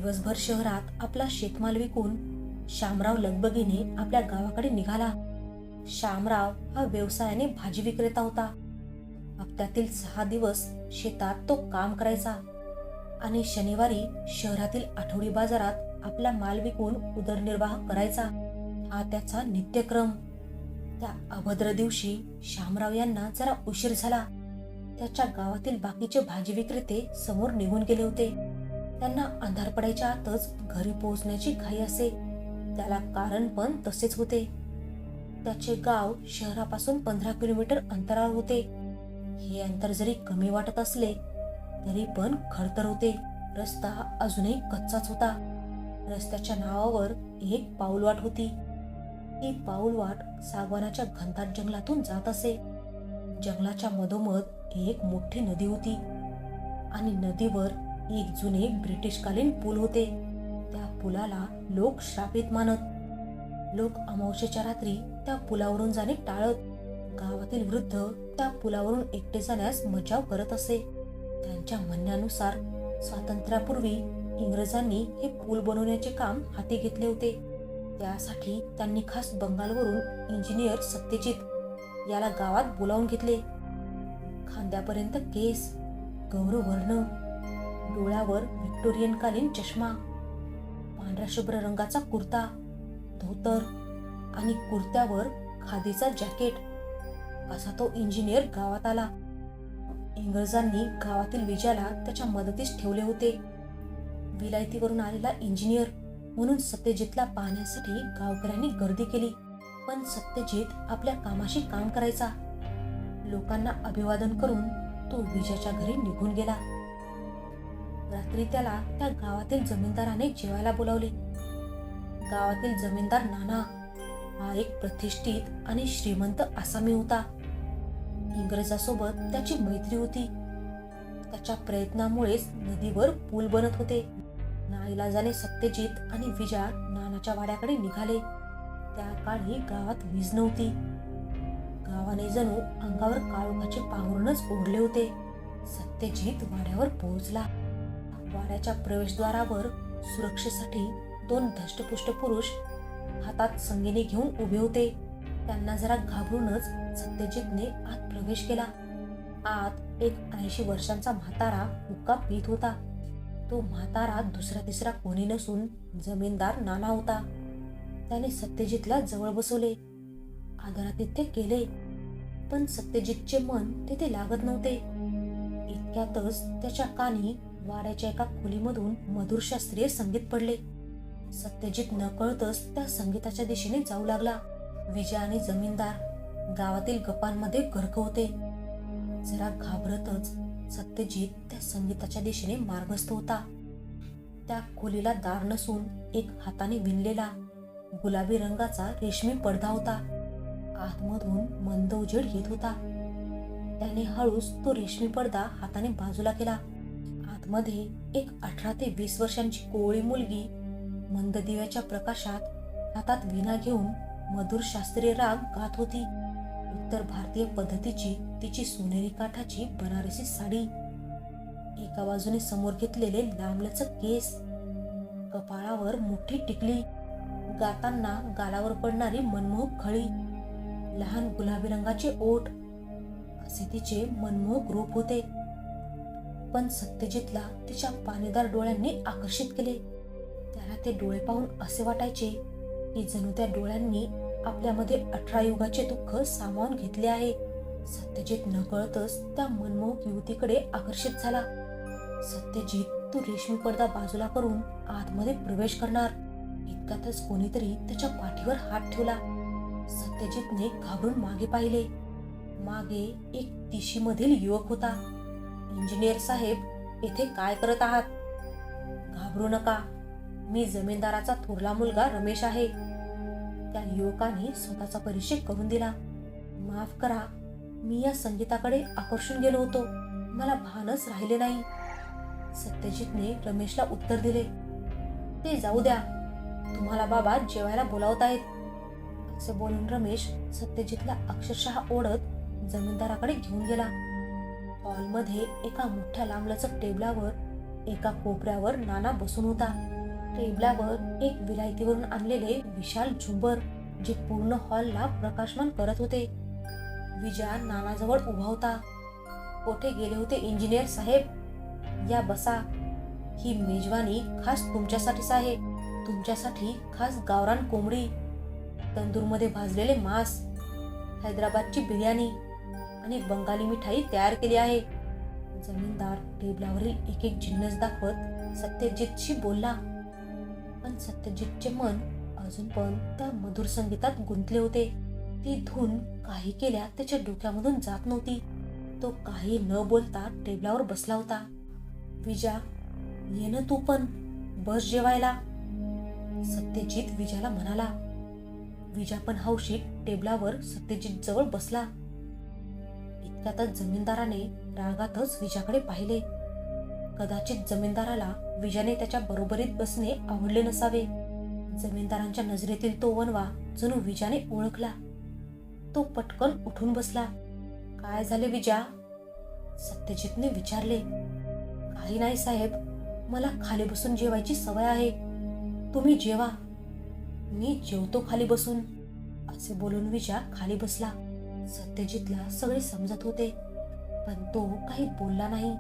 दिवसभर शहरात आपला शेतमाल विकून शामराव लगबगीने आपल्या गावाकडे निघाला. शामराव हा व्यवसायाने भाजी विक्रेता होता. हप्त्यातील 6 दिवस शेतात तो काम करायचा आणि शनिवारी शहरातील आठवडी बाजारात आपला माल विकून उदरनिर्वाह करायचा. हा त्याचा नित्यक्रम. त्या अभद्र दिवशी शामराव यांना जरा उशीर झाला. त्याच्या गावातील बाकीचे भाजी विक्रेते समोर निघून गेले होते. त्यांना अंधार पडायच्या आतच घरी पोहोचण्याची घाई असे. त्याला कारण पण तसेच होते. त्याचे गाव शहरापासून 15 किलोमीटर अंतरावर होते. हे अंतर जरी कमी वाटत असले तरी पण खडतर होते. रस्ता अजूनही कच्चाच होता. रस्त्याच्या नावावर एक पाऊलवाट होती. ही पाऊलवाट सागवानाच्या घनदाट जंगलातून जात असे. जंगलाच्या मधोमध एक मोठी नदी होती आणि नदीवर एक जुने ब्रिटिशकालीन पूल होते. त्या पुलाला लोक श्रापित मानत. लोक अमावस्येच्या रात्री त्या पुलावरून जाणे टाळत. गावातील वृद्ध त्या पुलावरून एकटे जाण्यास मज्जाव करत असे. त्यांच्या म्हणण्यानुसार स्वातंत्र्यापूर्वी इंग्रजांनी हे पूल बनवण्याचे काम हाती घेतले होते. त्यासाठी त्यांनी खास बंगालवरून इंजिनियर सत्यजित याला गावात बोलावून घेतले. खांद्यापर्यंत केस, गौरवर्ण, डोळ्यावर व्हिक्टोरियन कालीन चष्मा, पांढऱ्या शुभ्र रंगाचा कुर्ता, धोतर आणि कुर्त्यावर खादीचा जॅकेट असा तो इंजिनियर गावात आला. इंग्रजांनी गावातील विजयाला त्याच्या मदतीस ठेवले होते. विलायतीवरून आलेला इंजिनियर म्हणून सत्यजितला पाहण्यासाठी गावकऱ्यांनी गर्दी केली. पण सत्यजित आपल्या कामाशी काम करायचा. लोकांना अभिवादन करून तो विजयाच्या घरी निघून गेला. रात्री त्याला त्या गावातील जमीनदाराने जेवायला बोलावले. गावातील जमीनदार नाना हा एक प्रतिष्ठित आणि श्रीमंत आसामी होता. इंग्रजासोबत त्याची मैत्री होती. त्याच्या प्रयत्नामुळेच नदीवर पूल बनत होते. नाईलाजाने सत्यजित आणि विजया नानाच्या वाड्याकडे निघाले. त्या काळी गावात वीज नव्हती. गावाने जणू अंगावर काळोखाचे पांघरूणच ओढले होते. सत्यजित वाड्यावर पोहोचला. वाड्याच्या प्रवेशद्वारावर सुरक्षेसाठी 2 धष्टपुष्ट पुरुष हातात संगीने घेऊन उभे होते. त्यांना जरा घाबरूनच सत्यजितने आत प्रवेश केला. आत एक 80 वर्षांचा म्हातारा हुक्का पीत होता. तो म्हातारा दुसरा तिसरा कोणी नसून जमीनदार नाना होता. त्याने सत्यजितला जवळ बसवले. आदरातिथ्य केले. पण सत्यजितचे मन तेथे लागत नव्हते. इतक्यातच त्याच्या कानी वाड्याच्या एका खोलीमधून मधुर शास्त्रीय संगीत पडले. सत्यजित नकळतच त्या संगीताच्या दिशेने जाऊ लागला. विजय आणि जमीनदार गावातील गप्पांमध्ये गर्क होते. जरा घाबरतच सत्यजित त्या संगीताच्या दिशेने मार्गस्थ होता. त्या खोलीला दार नसून एक हाताने विणलेला गुलाबी रंगाचा रेशमी पडदा होता. आतमधून मंद उजेड येत होता. त्याने हळूच तो रेशमी पडदा हाताने बाजूला केला. आतमध्ये एक 18 ते 20 वर्षांची कोवळी मुलगी मंद दिव्याच्या प्रकाशात हातात वीणा घेऊन मधुर शास्त्रीय राग गात होती. उत्तर भारतीय पद्धतीची तिची सोनेरी काठाची बनारसी साडी, एका बाजूने समोर घेतलेले लांबलचक केस, कपाळावर मोठी टिकली, गाताना गालावर पडणारी मनमोहक खळी, लहान गुलाबी रंगाचे ओठ असे तिचे मनमोहक रूप होते. पण सत्यजितला तिच्या पाणीदार डोळ्यांनी आकर्षित केले. त्याला ते डोळे पाहून असे वाटायचे की जणू त्या डोळ्यांनी आपल्यामध्ये 18 युगाचे दुःख सामावून घेतले आहे. सत्यजित नकळतच त्या मनमोहक युवतीकडे आकर्षित झाला. सत्यजित तो रेशमी पडदा बाजूला करून आतमध्ये प्रवेश करणार इतक्यातच कोणीतरी त्याच्या पाठीवर हात ठेवला. सत्यजितने घाबरून मागे पाहिले. मागे एक 30 मधील युवक होता. इंजिनियर साहेब, येथे काय करत आहात? घाबरू नका, मी जमीनदाराचा थोरला मुलगा रमेश आहे. त्या युवकाने स्वतःचा परिचय करून दिला. माफ करा, मी या संगीताकडे आकर्षून गेलो होतो, मला भानच राहिले नाही. सत्यजितने रमेशला उत्तर दिले. ते जाऊ द्या, तुम्हाला बाबा जेवायला बोलावत आहेत असे बोलून रमेश सत्यजितला अक्षरशः ओढत जमीनदाराकडे घेऊन गेला. हॉलमध्ये एका मोठ्या लांबलचक टेबलावर एका कोपऱ्यावर नाना बसून होता. टेबलावर एक विलायतीवरून आणलेले विशाल झुंबर जे पूर्ण हॉलला प्रकाशमान करत होते. विजा नानाजवळ उभा होता. कोठे गेले होते इंजिनियर साहेब? या बसा. ही मेजवानी खास तुमच्यासाठीच आहे. तुमच्यासाठी खास गावरान कोंबडी, तंदूरमध्ये भाजलेले मांस, हैदराबादची बिर्याणी आणि बंगाली मिठाई तयार केली आहे. जमीनदार टेबलावरील एक एक जिन्नस दाखवत सत्यजितशी बोलला. पण सत्यजितचे मन अजून पण त्या मधुर संगीतात गुंतले होते. ती धून काही केल्या त्याच्या डोक्यामधून जात नव्हती. तो काही न बोलता टेबलावर बसला होता. विजा, ये ना तू पण, बस जेवायला, सत्यजित विजाला म्हणाला. विजा पण हौशीत टेबलावर सत्यजित जवळ बसला. इतक्यातच जमीनदाराने रागातच विजाकडे पाहिले. कदाचित जमीनदाराला विजाने त्याच्या बरोबरीत बसणे आवडले नसावे. जमीनदारांच्या नजरेतील तो वनवा जणू विजाने ओळखला. तो पटकन उठून बसला. काय झाले विजा? सत्यजितने विचारले. काही नाही साहेब, मला खाली बसून जेवायची सवय आहे. तुम्ही जेवा. मी जेवतो खाली बसून, असे बोलून विजा खाली बसला. सत्यजितला सगळे समजत होते, पण तो काही बोलला नाही.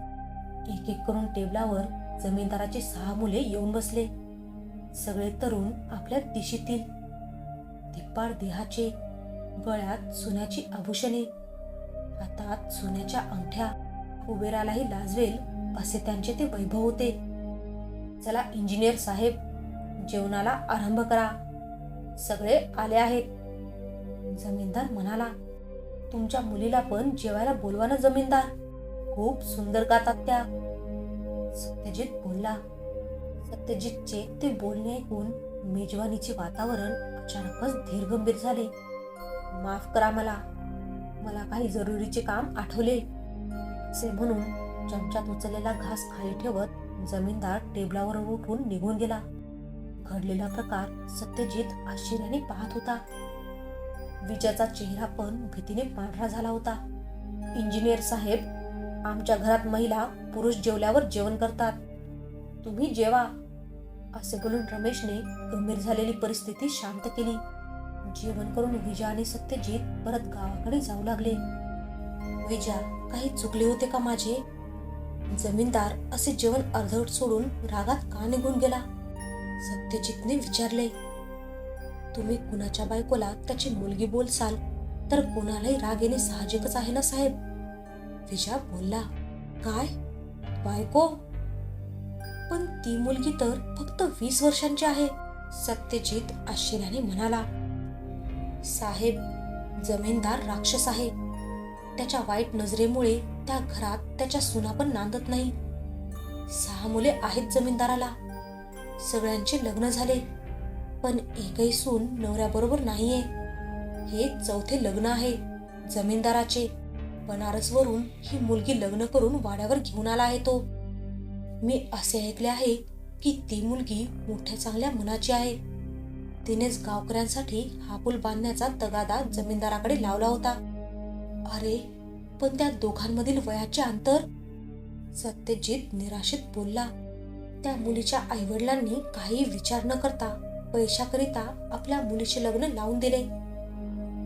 एक एक करून टेबलावर जमीनदाराची 6 मुले येऊन बसले. सगळे तरुण आपल्या दिशेतील, धिप्पाड देहाचे, गळ्यात सोन्याची आभूषणे, हातात सोन्याच्या अंगठ्या, कुबेरालाही लाजवेल असे त्यांचे ते वैभव होते. चला इंजिनियर साहेब, जेवणाला आरंभ करा. सगळे आले आहेत. जमीनदार म्हणाला. तुमच्या मुलीला पण जेवायला बोलवा ना जमीनदार, खूप सुंदर गातात त्या, सत्यजित बोलला. सत्यजितचे ते बोलणे ऐकून मेजवानीचे वातावरण अचानकच धीरगंभीर झाले. माफ करा मला काही जरुरीचे काम आठवले, असे म्हणून चमच्यात उचललेला घास खाली ठेवत जमीनदार टेबलावरून उठून निघून गेला. घडलेला प्रकार सत्यजित आश्चर्याने पाहत होता. विजाचा चेहरा पण भीतीने पांढरा झाला होता. इंजिनियर साहेब, आमच्या घरात महिला पुरुष जेवल्यावर जेवण करतात, तुम्ही जेवा, असे बोलून रमेशने गंभीर झालेली परिस्थिती शांत केली. जेवण करून विजा आणि सत्यजित परत गावाकडे जाऊ लागले. विजा, काही चुकले होते का माझे? जमीनदार असे जेवण अर्धवट सोडून रागात का निघून गेला? सत्यजितने विचारले. तुम्ही कुणाच्या बायकोला त्याची मुलगी बोलसाल तर कोणालाही राग येणे साहजिकच आहे ना साहेब, विजा बोलला. काय बायको? पण ती मुलगी तर फक्त 20 वर्षांची आहे, सत्यजित आश्चर्याने म्हणाला. साहेब, जमीनदार राक्षस आहे. त्याच्या वाईट नजरेमुळे त्या घरात त्याच्या सुना पण नांदत नाही. 6 मुले आहेत जमीनदाराला. सगळ्यांचे लग्न झाले, पण एकही सून नवऱ्याबरोबर नाहीये. हे 4थे लग्न आहे जमीनदाराचे. बनारसवरून ही मुलगी लग्न करून वाड्यावर घेऊन आला आहे तो. मी असे ऐकले आहे की ती मुलगी मोठ्या चांगल्या मनाची आहे. तिनेच गावकऱ्यांसाठी हा पूल बांधण्याचा तगादा जमीनदाराकडे लावला होता. अरे, पण त्या दोघांमधील वयाचे अंतर, सत्यजित निराशेत बोलला. त्या मुलीच्या आईवडिलांनी काही विचार न करता पैशाकरिता आपल्या मुलीचे लग्न लावून दिले.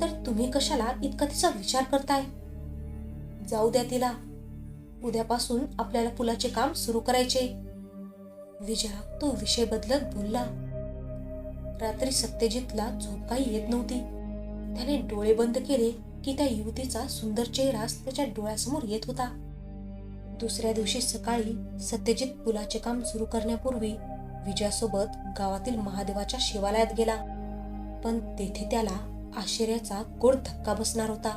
तर तुम्ही कशाला इतका तिचा विचार करताय? जाऊ द्या तिला. उद्यापासून आपल्याला पुलाचे काम सुरू करायचे. विजया तो विषय बदलत बोलला. रात्री सत्यजितला झोप काही येत नव्हती. त्याने डोळे बंद केले की त्या युवतीचा सुंदर चेहराच त्याच्या डोळ्यासमोर येत होता. दुसऱ्या दिवशी सकाळी सत्यजित पुलाचे काम सुरू करण्यापूर्वी विजयासोबत गावातील महादेवाच्या शिवालयात गेला. पण तेथे त्याला आश्चर्याचा गोड धक्का बसणार होता.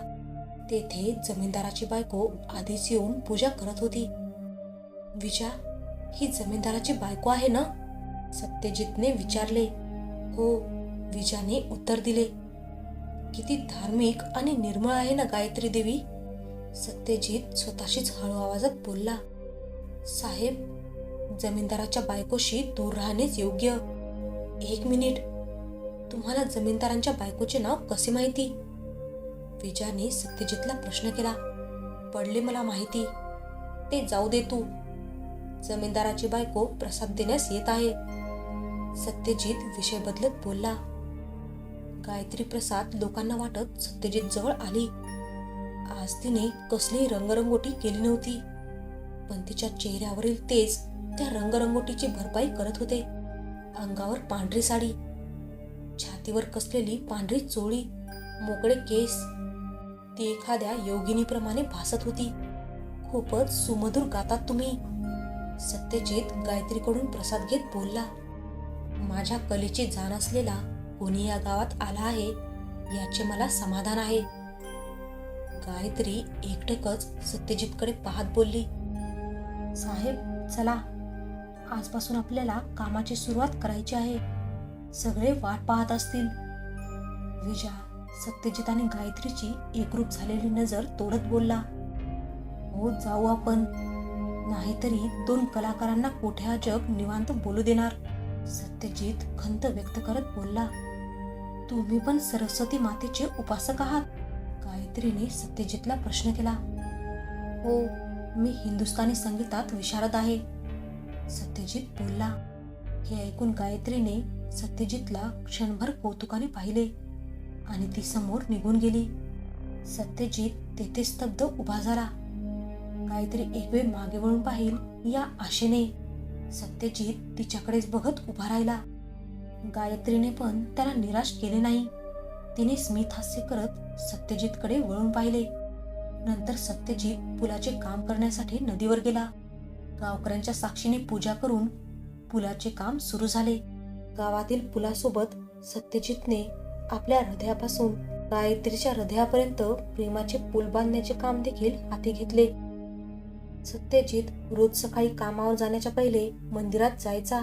तेथे जमीनदाराची बायको आधीच येऊन पूजा करत होती. विजया, ही जमीनदाराची बायको आहे ना? सत्यजितने विचारले. हो, विजयाने उत्तर दिले. किती धार्मिक आणि निर्मळ आहे ना गायत्री देवी, सत्यजित स्वतःशीच हळू आवाजात बोलला. साहेब, जमीनदाराच्या बायकोशी दूर राहणेच योग्य. 1 मिनिट, तुम्हाला जमीनदारांच्या बायकोचे नाव कसे माहिती? विजयाने सत्यजितला प्रश्न केला. पडले मला माहिती. ते जाऊ दे तू. जमीनदाराची बायको प्रसाद देण्यास येत आहे. सत्यजित विषय बदलत बोलला. गायत्री प्रसाद लोकांना वाटत सत्यजित जवळ आली. आज तिने कसलीही रंगरंगोटी केली नव्हती, पण तिच्या चेहऱ्यावरील तेज त्या रंगरंगोटीची भरपाई करत होते. अंगावर पांढरी साडी, छातीवर कसलेली पांढरी चोळी, मोकळे केस, ती एखाद्या योगिनीप्रमाणे भासत होती. खूपच सुमधुर गातात तुम्ही. सत्यजित गायत्रीकडून प्रसाद घेत बोलला. माझ्या कलेची जाण असलेला कोणी या गावात आला आहे याचे मला समाधान आहे. गायत्री एकटकच सत्यजितकडे पाहत बोलली. साहेब चला, आजपासून आपल्याला कामाची सुरुवात करायची आहे. सगळे वाट पाहत असतील. विजा सत्यजित आणि गायत्रीची एकरूप झालेली नजर तोडत बोलला. हो जाऊ आपण, नाहीतरी 2 कलाकारांना कोठ्या जग निवांत बोलू देणार. सत्यजित खंत व्यक्त करत बोलला. तुम्ही पण सरस्वती मातेचे उपासक आहात? गायत्रीने सत्यजितला प्रश्न केला. हो, मी हिंदुस्थानी संगीतात विशारद आहे, सत्यजित बोलला. हे ऐकून गायत्रीने सत्यजितला क्षणभर कौतुकाने पाहिले आणि ती समोर निघून गेली. सत्यजित तेथे स्तब्ध उभा झाला. गायत्री एक वेळ मागे वळून पाहिल या आशेने. सत्यजित तिच्याकडेच बघत उभा राहिला. गायत्रीने पण त्याला निराश केले नाही. तिने स्मित हास्य करत सत्यजितकडे वळून पाहिले. नंतर सत्यजित पुलाचे काम करण्यासाठी नदीवर गेला. गावकऱ्यांच्या साक्षीने पूजा करून पुलाचे काम सुरू झाले. गावातील पुलासोबत सत्यजितने आपल्या हृदयापासून गायत्रीच्या हृदयापर्यंत प्रेमाचे पूल बांधण्याचे काम देखील हाती घेतले. सत्यजित रोज सकाळी कामावर जाण्याच्या पहिले मंदिरात जायचा.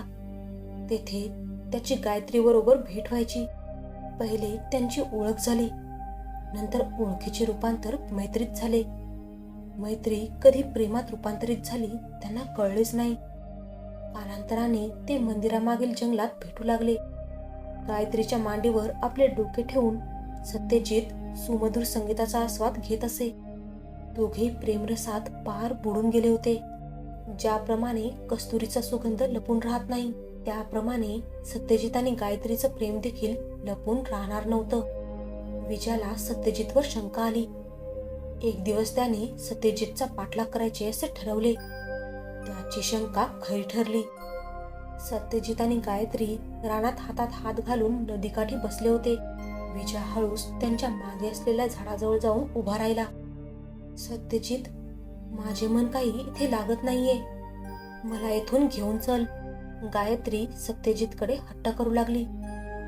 तेथे त्याची गायत्री बरोबर भेट व्हायची. पहिले त्यांची ओळख झाली, नंतर ओळखीचे रूपांतर मैत्रीत झाले. मैत्री कधी प्रेमात रूपांतरित झाली त्यांना कळलेच नाही. कालांतराने ते मंदिरामागील जंगलात भेटू लागले. गायत्रीच्या मांडीवर आपले डोके ठेवून सत्यजित सुमधुर संगीताचा आस्वाद घेत असे. दोघे प्रेमरसात पार बुडून गेले होते. ज्याप्रमाणे कस्तुरीचा सुगंध लपून राहत नाही, त्याप्रमाणे सत्यजित आणि गायत्रीचं प्रेम देखील लपून राहणार नव्हतं. विजयाला सत्यजितवर शंका आली. एक दिवस त्याने सत्यजितचा पाठलाग करायचे असे ठरवले. त्याची शंका खरी ठरली. सत्यजित आणि गायत्री रानात हातात हात घालून नदीकाठी बसले होते. विजय हळूच त्यांच्या मागे असलेल्या झाडाजवळ जाऊन उभा राहिला. सत्यजित, माझे मन काही इथे लागत नाहीये, मला येथून घेऊन चल. गायत्री सत्यजितकडे हट्ट करू लागली.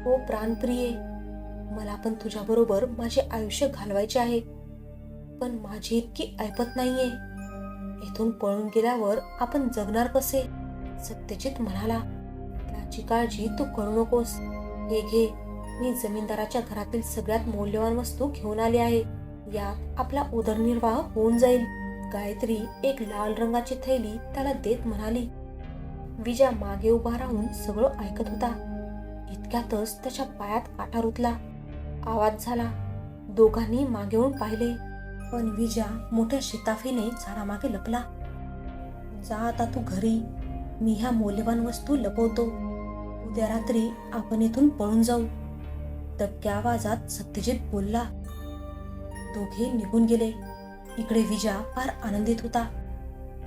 ओ प्राणप्रिये, मला पण तुझ्या बरोबर माझे आयुष्य घालवायचे आहे, पण माझी इतकी ऐपत नाहीये. इथून पळून गेल्यावर आपण जगणार कसे? सत्यजित म्हणाला. त्याची काळजी तू करू नकोस. हे घे, मी जमीनदाराच्या घरातील सगळ्यात मौल्यवान वस्तू घेऊन आली आहे. यात आपला उदरनिर्वाह होऊन जाईल. गायत्री एक लाल रंगाची थैली त्याला देत म्हणाली. विजय मागे उभा राहून सगळं ऐकत होता. इतक्यातच त्याच्या पायात काटा रुतला. आवाज झाला. दोघांनी मागे वळून पाहिले, पण विजय मोठ्या शिताफीने झाडामागे लपला. जा आता तू घरी, मी ह्या मौल्यवान वस्तू लपवतो. उद्या रात्री आपण इथून पळून जाऊ. दबक्या आवाजात सत्यजित बोलला. दोघे निघून गेले. इकडे विजय फार आनंदित होता.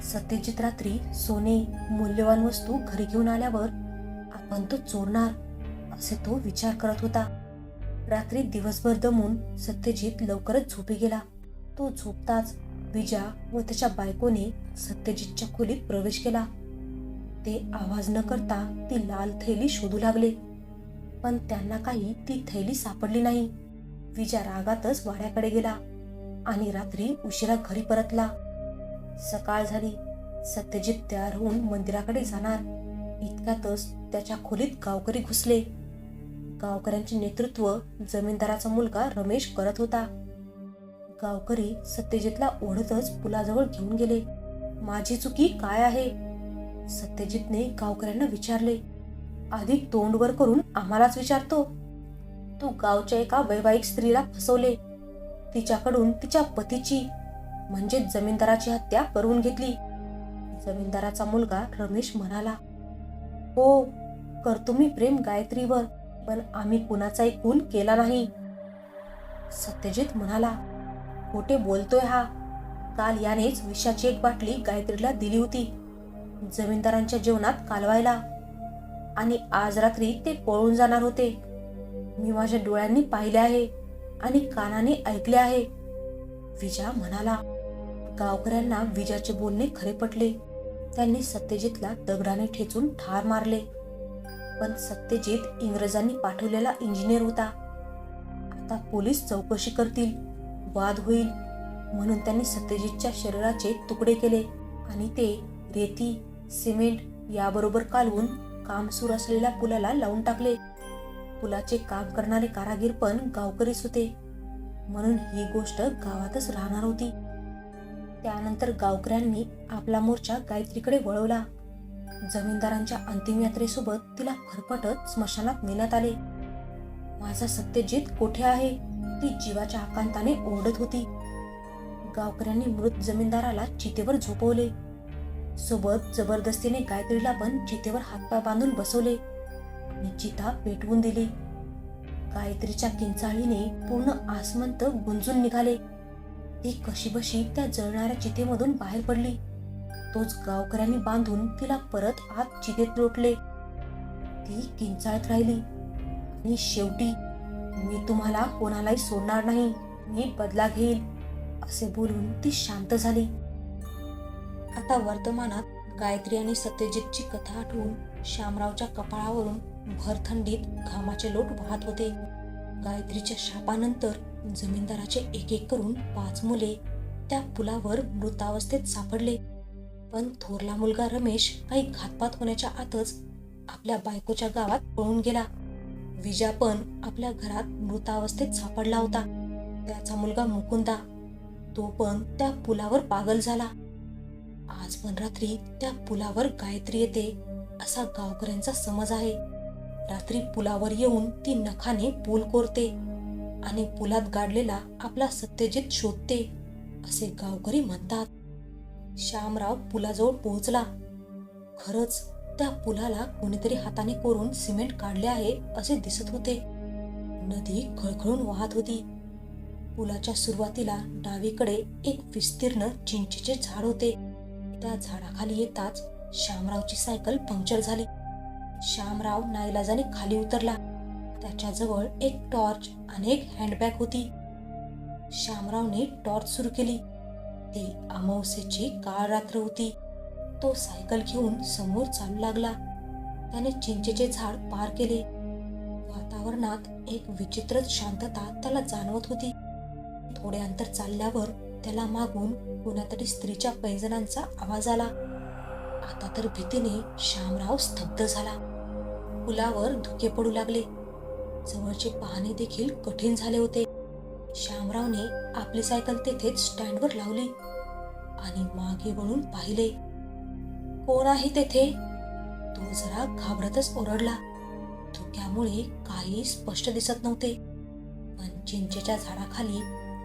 सत्यजित रात्री सोने, मौल्यवान वस्तू घरी घेऊन आल्यावर आपण तो चोरणार असे तो विचार करत होता. रात्री दिवसभर दमून सत्यजित लवकरच झोपी गेला. तो झोपताच विजय व त्याच्या बायकोने सत्यजितच्या खोलीत प्रवेश केला. ते आवाज न करता ती लाल थैली शोधू लागले, पण त्यांना काही ती थैली सापडली नाही. विजय रागातच वाड्याकडे गेला आणि रात्री उशिरा घरी परतला. सकाळ झाली. सत्यजित तयार होऊन मंदिराकडे जाणार. इतक्यातच त्याच्या खोलीत गावकरी घुसले. गावकऱ्यांचे नेतृत्व जमीनदाराचा मुलगा रमेश करत होता. गावकरी सत्यजितला ओढतच पुलाजवळ घेऊन गेले. माझी चुकी काय आहे? सत्यजितने गावकऱ्यांना विचारले. आधी तोंड वर करून आम्हालाच विचारतो? तू गावच्या एका वैवाहिक स्त्रीला फसवले. तिच्याकडून तिच्या पतीची म्हणजे जमीनदाराची हत्या करून घेतली. जमीनदाराचा मुलगा रमेश म्हणाला, हो, करतो मी प्रेम गायत्रीवर, पण आम्ही कुणाचाही खून केला नाही. सत्यजित म्हणाला, खोटे बोलतोय हा. काल यानेच विषाची एक बाटली गायत्रीला दिली होती जमीनदारांच्या जेवणात कालवायला, आणि आज रात्री ते पळून जाणार होते. मी माझ्या डोळ्यांनी पाहिले आहे आणि कानाने ऐकले आहे. विजा म्हणाला. गावकऱ्यांना विजाचे बोलणे खरे पटले. त्यांनी सत्यजितला दगडाने ठेचून ठार मारले. पण सत्यजित इंग्रजांनी पाठवलेला इंजिनियर होता. आता पोलीस चौकशी करतील, वाद होईल, म्हणून त्यांनी सत्यजितच्या शरीराचे तुकडे केले आणि ते रेती, सिमेंट याबरोबर कालवून काम सुरू असलेल्या पुलाला लावून टाकले. पुलाचे काम करणारे कारागीर पण गावकरीच होते, म्हणून ही गोष्ट गावातच राहणार होती. त्यानंतर गावकऱ्यांनी आपला मोर्चा गायत्रीकडे वळवला. जमीनदारांच्या अंतिम यात्रेसोबत तिला फरफटत स्मशानात नेण्यात आले. माझा सत्यजित कोठे आहे, ती जीवाच्या आकांताने ओरडत होती. गावकऱ्यांनी मृत जमीनदाराला चितेवर झोपवले. सोबत जबरदस्तीने गायत्रीला पण चितेवर हातपाय बांधून बसवले आणि चिता पेटवून दिली. गायत्रीच्या किंचाळीने पूर्ण आसमंत गुंजून निघाले. ती कशीबशी त्या जळणाऱ्या चितेमधून बाहेर पडली. तोच गावकऱ्यांनी बांधून तिला परत आत चितेत लोटले. ती किंचाळत राहिली आणि शेवटी, मी तुम्हाला कोणालाही सोडणार नाही, मी बदला घेईल, असे बोलून ती शांत झाली. आता वर्तमानात गायत्री आणि सत्यजितची कथा आठवून शामरावच्या कपाळावरून भर थंडीत घामाचे लोट वाहत होते. गायत्रीच्या शापानंतर जमीनदाराचे एक एक करून 5 मुले त्या पुलावर मृतावस्थेत सापडले. पण थोरला मुलगा रमेश काही घातपात होण्याच्या आतच आपल्या बायकोच्या गावात पळून गेला. विजा पण आपल्या घरात मृतावस्थेत सापडला होता. त्याचा मुलगा मुकुंदा, तो पण त्या पुलावर पागल झाला. आज पण रात्री त्या पुलावर गायत्री येते असा गावकऱ्यांचा समज आहे. रात्री पुलावर येऊन ती नखाने पूल कोरते आणि पुलात गाडलेला आपला सत्यजित शोधते असे गावकरी म्हणतात. शामराव पुलाजवळ पोहोचला. खरंच त्या पुलाला कोणीतरी हाताने कोरून सिमेंट काढले आहे असे दिसत होते. नदी खळखळून वाहत होती. पुलाच्या सुरुवातीला डावीकडे एक विस्तीर्ण चिंचेचे झाड होते. त्या झाडाखाली येताच शामरावची सायकल पंक्चर झाली. शामराव नाईलाजाने खाली उतरला. त्याच्याजवळ एक टॉर्च आणि एक हँडबॅग होती. शामरावने टॉर्च सुरू केली. ती अमावस्येची काळ रात्र होती. तो सायकल घेऊन समोर चालू लागला. त्याने चिंचेचे झाड पार केले. वातावरणात एक विचित्रच शांतता त्याला जाणवत होती. थोडे अंतर चालल्यावर त्याला मागून कोणातरी स्त्रीच्या पैंजणांचा आवाज आला. आता तर भीतीने शामराव स्तब्ध झाला. पुलावर धुके पडू लागले. जवळचे पाहणे देखील कठीण झाले होते. शामरावने आपली सायकल तेथेच स्टँडवर लावली आणि मागे वळून पाहिले. कोण आहे तेथे? तो जरा घाबरतच ओरडला. धुक्यामुळे काही स्पष्ट दिसत नव्हते, पण चिंचेच्या झाडाखाली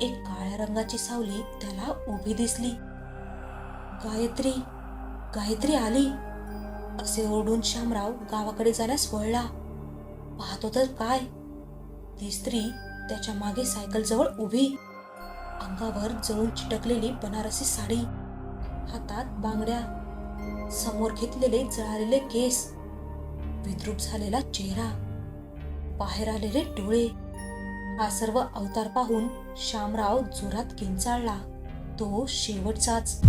एक काळ्या रंगाची सावली त्याला उभी दिसली. गायत्री, गायत्री आली असे ओरडून शामराव गावाकडे जाण्यास वळला. पाहतो तर काय, ती स्त्री त्याच्या मागे सायकल जवळ उभी. अंगावर जळून चिटकलेली बनारसी साडी, हातात बांगड्या, समोर घेतलेले जळालेले केस, विद्रूप झालेला चेहरा, बाहेर आलेले डोळे. हा सर्व अवतार पाहून शामराव जोरात किंचाळला. तो शेवटचाच.